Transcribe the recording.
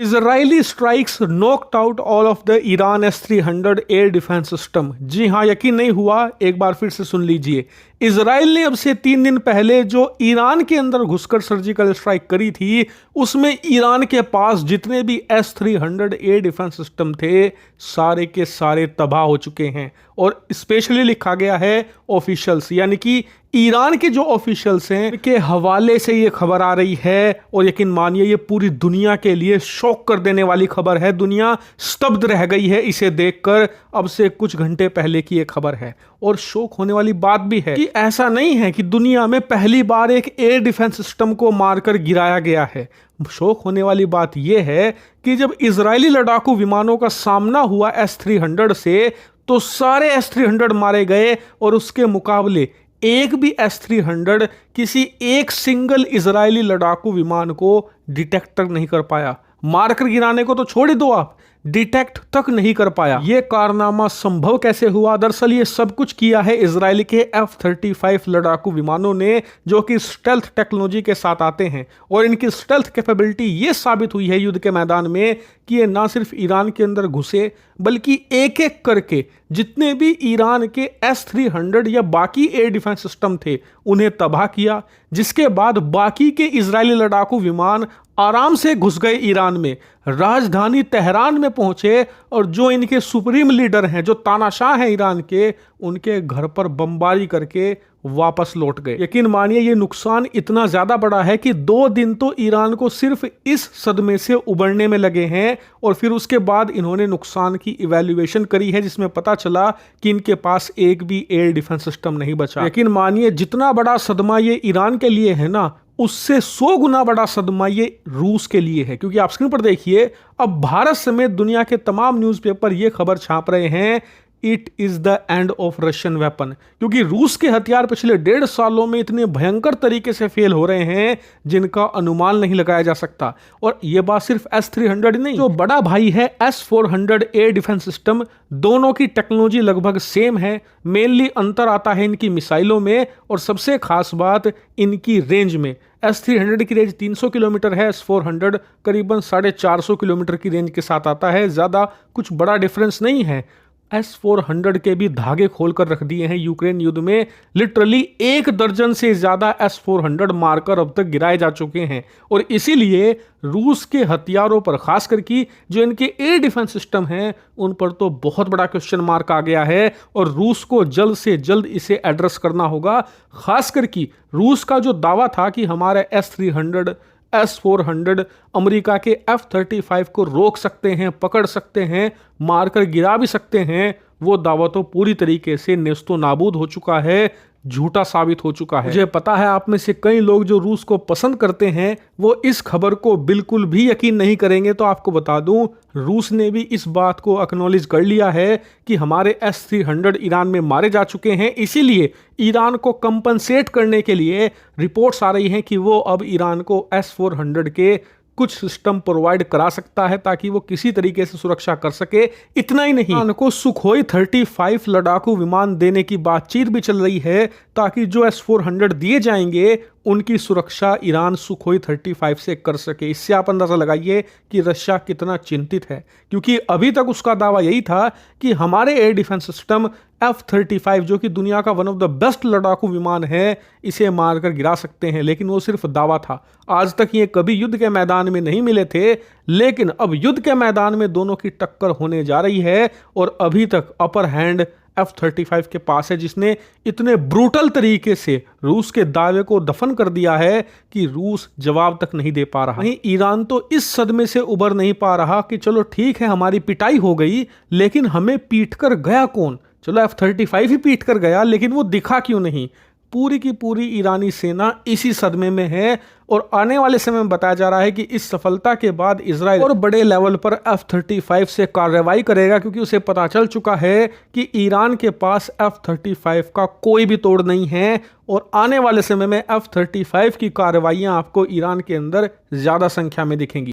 Israeli strikes knocked out all of the Iran S-300 air defence system. जी हाँ, यकीन नहीं हुआ, एक बार फिर से सुन लीजिए। इजराइल ने अब से 3 दिन पहले जो ईरान के अंदर घुसकर सर्जिकल स्ट्राइक करी थी, उसमें ईरान के पास जितने भी S-300 एयर डिफेंस सिस्टम थे, सारे के सारे तबाह हो चुके हैं। और स्पेशली लिखा गया है ऑफिशियल्स, यानी कि ईरान के जो ऑफिशियल्स हैं के हवाले से ये खबर आ रही है। और यकीन मानिए, ये पूरी दुनिया के लिए शॉक कर देने वाली खबर है। दुनिया स्तब्ध रह गई है इसे देखकर। अब से कुछ घंटे पहले की ये खबर है। और शौक होने वाली बात भी है कि ऐसा नहीं है कि दुनिया में पहली बार एक एयर डिफेंस सिस्टम को मारकर गिराया गया है। शौक होने वाली बात यह है कि जब इजरायली लड़ाकू विमानों का सामना हुआ S-300 से, तो सारे S-300 मारे गए और उसके मुकाबले एक भी S-300 किसी एक सिंगल इजरायली लड़ाकू विमान को डिटेक्ट नहीं कर पाया। मारकर गिराने को तो छोड़ ही दो, आप डिटेक्ट तक नहीं कर पाया। यह कारनामा संभव कैसे हुआ? दरअसल ये सब कुछ किया है इजराइल के F-35 लड़ाकू विमानों ने, जो कि स्टेल्थ टेक्नोलॉजी के साथ आते हैं। और इनकी स्टेल्थ कैपेबिलिटी ये साबित हुई है युद्ध के मैदान में कि ये ना सिर्फ ईरान के अंदर घुसे, बल्कि एक एक करके जितने भी ईरान के S-300 या बाकी एयर डिफेंस सिस्टम थे उन्हें तबाह किया। जिसके बाद बाकी के इजरायली लड़ाकू विमान आराम से घुस गए ईरान में, राजधानी तेहरान में पहुंचे और जो इनके सुप्रीम लीडर हैं, जो तानाशाह हैं ईरान के, उनके घर पर बमबारी करके वापस लौट गए। यकीन मानिए, ये नुकसान इतना ज्यादा बड़ा है कि 2 दिन तो ईरान को सिर्फ इस सदमे से उबरने में लगे हैं। और फिर उसके बाद इन्होंने नुकसान की इवैल्यूएशन करी है, जिसमें पता चला कि इनके पास एक भी एयर डिफेंस सिस्टम नहीं बचा। यकीन मानिए, जितना बड़ा सदमा ये ईरान के लिए है ना, उससे 100 गुना बड़ा सदमा ये रूस के लिए है। क्योंकि आप स्क्रीन पर देखिए, अब भारत समेत दुनिया के तमाम न्यूज़पेपर ये खबर छाप रहे हैं, it is the end of Russian weapon. क्योंकि रूस के हथियार पिछले 1.5 सालों में इतने भयंकर तरीके से फेल हो रहे हैं जिनका अनुमान नहीं लगाया जा सकता। और यह बात सिर्फ S-300 नहीं, जो बड़ा भाई है S-400 एयर डिफेंस सिस्टम, दोनों की टेक्नोलॉजी लगभग सेम है। मेनली अंतर आता है इनकी मिसाइलों में, और सबसे खास बात इनकी रेंज में। S-300 की रेंज 300 किलोमीटर है, S-400 करीबन 450 किलोमीटर की रेंज के साथ आता है। ज्यादा कुछ बड़ा डिफरेंस नहीं है। S-400 के भी धागे खोलकर रख दिए हैं यूक्रेन युद्ध में। लिटरली 1 दर्जन से ज्यादा S-400 मारकर अब तक गिराए जा चुके हैं। और इसीलिए रूस के हथियारों पर, खासकर की जो इनके एयर डिफेंस सिस्टम हैं, उन पर तो बहुत बड़ा क्वेश्चन मार्क आ गया है। और रूस को जल्द से जल्द इसे एड्रेस करना होगा। खासकर की रूस का जो दावा था कि हमारे S-300 S-400 अमेरिका के F-35 को रोक सकते हैं, पकड़ सकते हैं, मारकर गिरा भी सकते हैं, वो दावा तो पूरी तरीके से नेस्तो नाबूद हो चुका है, झूठा साबित हो चुका है। मुझे पता है आप में से कई लोग जो रूस को पसंद करते हैं वो इस खबर को बिल्कुल भी यकीन नहीं करेंगे। तो आपको बता दूं, रूस ने भी इस बात को एक्नॉलेज कर लिया है कि हमारे S-300 ईरान में मारे जा चुके हैं। इसीलिए ईरान को कंपनसेट करने के लिए रिपोर्ट्स आ रही हैं कि वो अब ईरान को S-400 के कुछ सिस्टम प्रोवाइड करा सकता है ताकि वो किसी तरीके से सुरक्षा कर सके। इतना ही नहीं, ईरान को सुखोई 35 लड़ाकू विमान देने की बातचीत भी चल रही है ताकि जो S-400 दिए जाएंगे उनकी सुरक्षा ईरान सुखोई 35 से कर सके। इससे आप अंदाजा लगाइए कि रशिया कितना चिंतित है, क्योंकि अभी तक उसका दावा यही था कि हमारे एयर डिफेंस सिस्टम F-35, जो कि दुनिया का वन ऑफ द बेस्ट लड़ाकू विमान है, इसे मारकर गिरा सकते हैं। लेकिन वो सिर्फ दावा था। आज तक ये कभी युद्ध के मैदान में नहीं मिले थे, लेकिन अब युद्ध के मैदान में दोनों की टक्कर होने जा रही है। और अभी तक अपर हैंड F-35 के पास है, जिसने इतने ब्रूटल तरीके से रूस के दावे को दफन कर दिया है कि रूस जवाब तक नहीं दे पा रहा। वहीं ईरान तो इस सदमे से उबर नहीं पा रहा कि चलो ठीक है, हमारी पिटाई हो गई, लेकिन हमें पीट कर गया कौन? चलो F-35 ही पीट कर गया, लेकिन वो दिखा क्यों नहीं? पूरी की पूरी ईरानी सेना इसी सदमे में है। और आने वाले समय में बताया जा रहा है कि इस सफलता के बाद इजराइल और बड़े लेवल पर F-35 से कार्रवाई करेगा, क्योंकि उसे पता चल चुका है कि ईरान के पास F-35 का कोई भी तोड़ नहीं है। और आने वाले समय में F-35 की कार्रवाइयां आपको ईरान के अंदर ज्यादा संख्या में दिखेंगी।